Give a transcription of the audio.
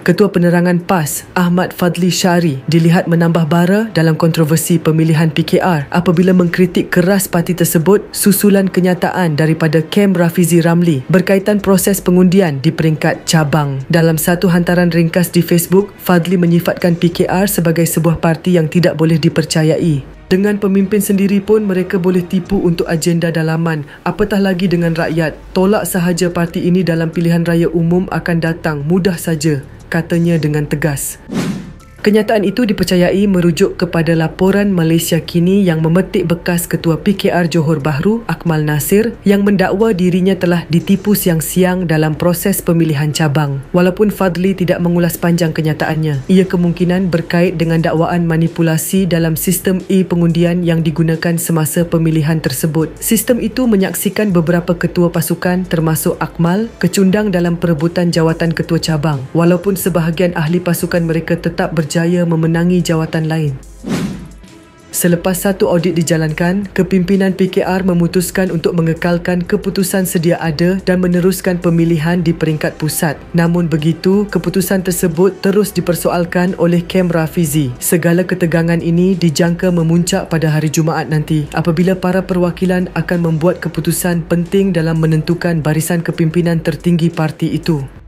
Ketua Penerangan PAS, Ahmad Fadli Syari, dilihat menambah bara dalam kontroversi pemilihan PKR apabila mengkritik keras parti tersebut susulan kenyataan daripada Kem Rafizi Ramli berkaitan proses pengundian di peringkat cabang. Dalam satu hantaran ringkas di Facebook, Fadli menyifatkan PKR sebagai sebuah parti yang tidak boleh dipercayai. Dengan pemimpin sendiri pun mereka boleh tipu untuk agenda dalaman, apatah lagi dengan rakyat. Tolak sahaja parti ini dalam pilihan raya umum akan datang mudah saja, katanya dengan tegas. Kenyataan itu dipercayai merujuk kepada laporan Malaysia Kini yang memetik bekas Ketua PKR Johor Bahru, Akmal Nasir, yang mendakwa dirinya telah ditipu siang-siang dalam proses pemilihan cabang. Walaupun Fadli tidak mengulas panjang kenyataannya, ia kemungkinan berkait dengan dakwaan manipulasi dalam sistem pengundian yang digunakan semasa pemilihan tersebut. Sistem itu menyaksikan beberapa ketua pasukan termasuk Akmal kecundang dalam perebutan jawatan ketua cabang, walaupun sebahagian ahli pasukan mereka tetap berjaya memenangi jawatan lain. Selepas satu audit dijalankan, kepimpinan PKR memutuskan untuk mengekalkan keputusan sedia ada dan meneruskan pemilihan di peringkat pusat. Namun begitu, keputusan tersebut terus dipersoalkan oleh Kem Rafizi. Segala ketegangan ini dijangka memuncak pada hari Jumaat nanti apabila para perwakilan akan membuat keputusan penting dalam menentukan barisan kepimpinan tertinggi parti itu.